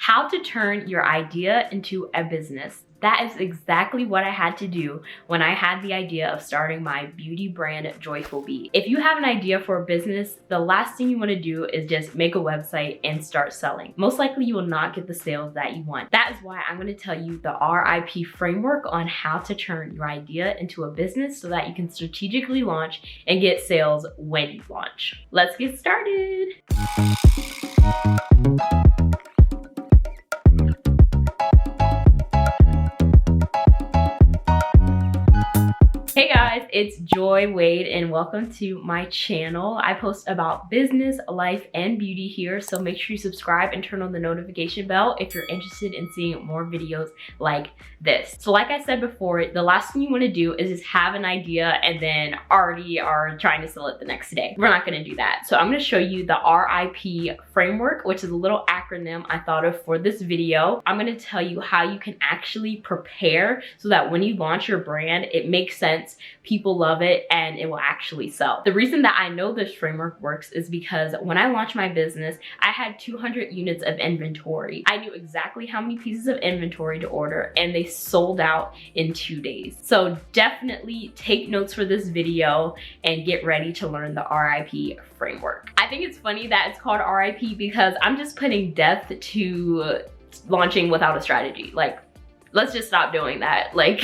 How to turn your idea into a business. That is exactly what I had to do when I had the idea of starting my beauty brand, Joyful Bee. If you have an idea for a business, the last thing you want to do is just make a website and start selling. Most likely you will not get the sales that you want. That is why I'm going to tell you the RIP framework on how to turn your idea into a business so that you can strategically launch and get sales when you launch. Let's get started. Hey guys, it's Joy Wade and welcome to my channel. I post about business, life, and beauty here, so make sure you subscribe and turn on the notification bell if you're interested in seeing more videos like this. So like I said before, the last thing you want to do is just have an idea and then already are trying to sell it the next day. We're not going to do that. So I'm going to show you the RIP framework, which is a little acronym I thought of for this video. I'm going to tell you how you can actually prepare so that when you launch your brand, it makes sense, people love it, and it will actually sell. The reason that I know this framework works is because when I launched my business, I had 200 units of inventory. I knew exactly how many pieces of inventory to order, and they sold out in 2 days. So definitely take notes for this video and get ready to learn the RIP framework. I think it's funny that it's called RIP because I'm just putting death to launching without a strategy. Like, let's just stop doing that. Like,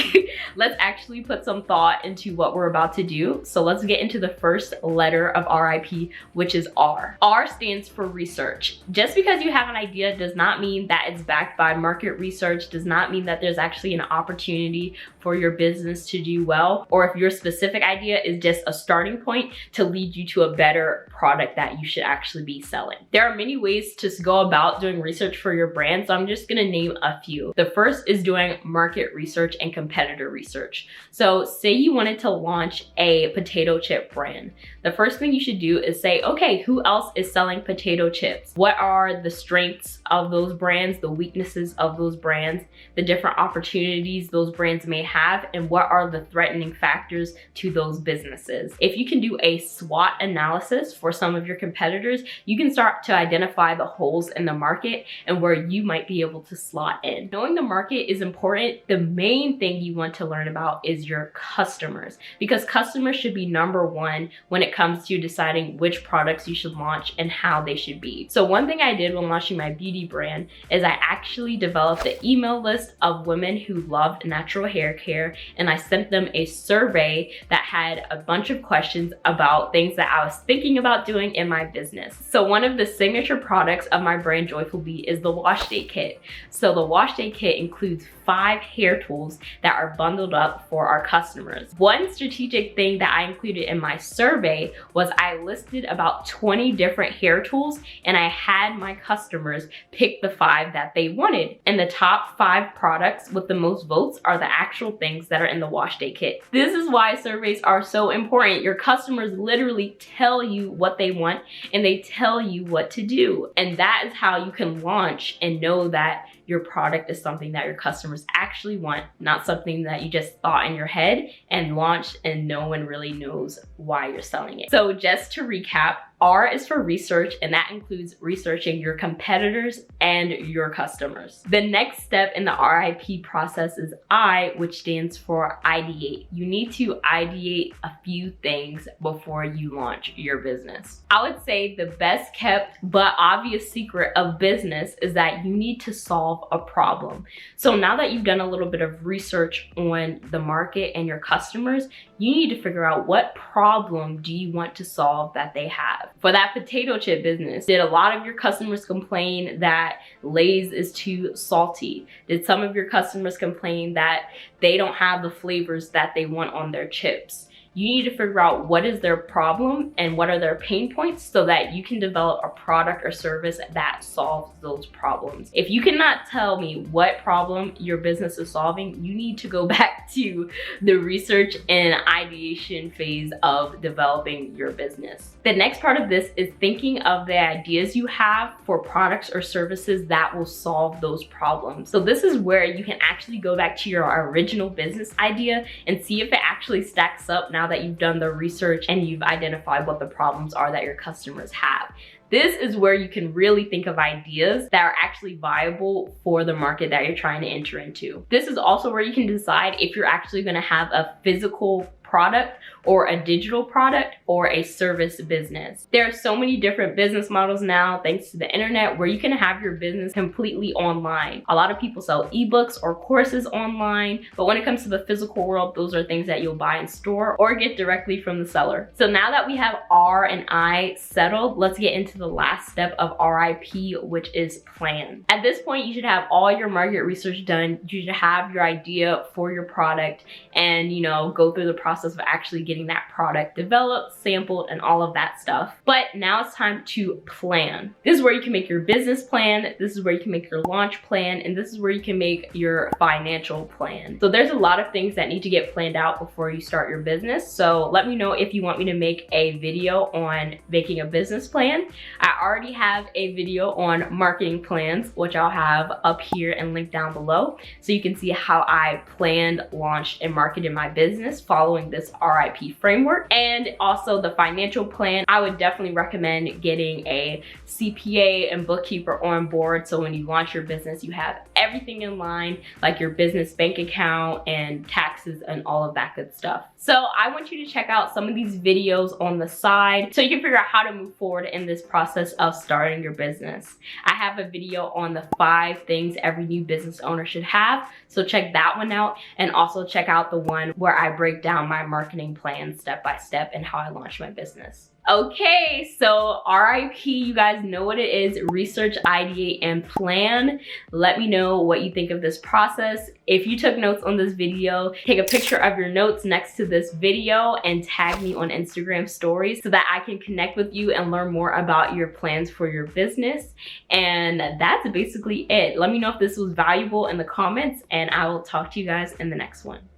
let's actually put some thought into what we're about to do. So let's get into the first letter of RIP, which is R. R stands for research. Just because you have an idea does not mean that it's backed by market research, does not mean that there's actually an opportunity for your business to do well, or if your specific idea is just a starting point to lead you to a better product that you should actually be selling. There are many ways to go about doing research for your brand, so I'm just gonna name a few. The first is doing market research and competitor research. So say you wanted to launch a potato chip brand. The first thing you should do is say, okay, who else is selling potato chips? What are the strengths of those brands, the weaknesses of those brands, the different opportunities those brands may have, and what are the threatening factors to those businesses? If you can do a SWOT analysis for some of your competitors, you can start to identify the holes in the market and where you might be able to slot in. Knowing the market is important. The main thing you want to learn about is your customers, because customers should be number one when it comes to deciding which products you should launch and how they should be. So one thing I did when launching my beauty brand is I actually developed an email list of women who loved natural hair care, and I sent them a survey that had a bunch of questions about things that I was thinking about doing in my business. So one of the signature products of my brand, Joyful Bee, is the wash day kit. So the wash day kit includes 5 hair tools that are bundled up for our customers. One strategic thing that I included in my survey was I listed about 20 different hair tools, and I had my customers pick the 5 that they wanted. And the top 5 products with the most votes are the actual things that are in the wash day kit. This is why surveys are so important. Your customers literally tell you what they want and they tell you what to do. And that is how you can launch and know that your product is something that your customers actually want, not something that you just thought in your head and launched and no one really knows why you're selling it. So just to recap, R is for research, and that includes researching your competitors and your customers. The next step in the RIP process is I, which stands for ideate. You need to ideate a few things before you launch your business. I would say the best kept but obvious secret of business is that you need to solve a problem. So now that you've done a little bit of research on the market and your customers, you need to figure out what problem do you want to solve that they have. For that potato chip business, did a lot of your customers complain that Lay's is too salty? Did some of your customers complain that they don't have the flavors that they want on their chips? You need to figure out what is their problem and what are their pain points so that you can develop a product or service that solves those problems. If you cannot tell me what problem your business is solving, you need to go back to the research and ideation phase of developing your business. The next part of this is thinking of the ideas you have for products or services that will solve those problems. So this is where you can actually go back to your original business idea and see if it actually stacks up now that you've done the research and you've identified what the problems are that your customers have. This is where you can really think of ideas that are actually viable for the market that you're trying to enter into. This is also where you can decide if you're actually going to have a physical product or a digital product or a service business. There are so many different business models now thanks to the internet where you can have your business completely online. A lot of people sell ebooks or courses online, but when it comes to the physical world, those are things that you'll buy in store or get directly from the seller. So now that we have R and I settled, let's get into the last step of RIP, which is plan. At this point, you should have all your market research done. You should have your idea for your product and, you know, go through the process of actually getting that product developed, sampled, and all of that stuff. But now it's time to plan. This is where you can make your business plan, this is where you can make your launch plan, and this is where you can make your financial plan. So there's a lot of things that need to get planned out before you start your business. So let me know if you want me to make a video on making a business plan. I already have a video on marketing plans, which I'll have up here and linked down below. So you can see how I planned, launched, and marketed my business following this RIP framework. And also the financial plan, I would definitely recommend getting a CPA and bookkeeper on board, so when you launch your business you have everything in line, like your business bank account and taxes and all of that good stuff. So I want you to check out some of these videos on the side so you can figure out how to move forward in this process of starting your business. I have a video on the 5 things every new business owner should have, so check that one out, and also check out the one where I break down my marketing plan step by step and how I launch my business. Okay, so RIP, you guys know what it is: research, ideate, and plan. Let me know what you think of this process. If you took notes on this video, take a picture of your notes next to this video and tag me on Instagram stories so that I can connect with you and learn more about your plans for your business. And that's basically it. Let me know if this was valuable in the comments, and I will talk to you guys in the next one.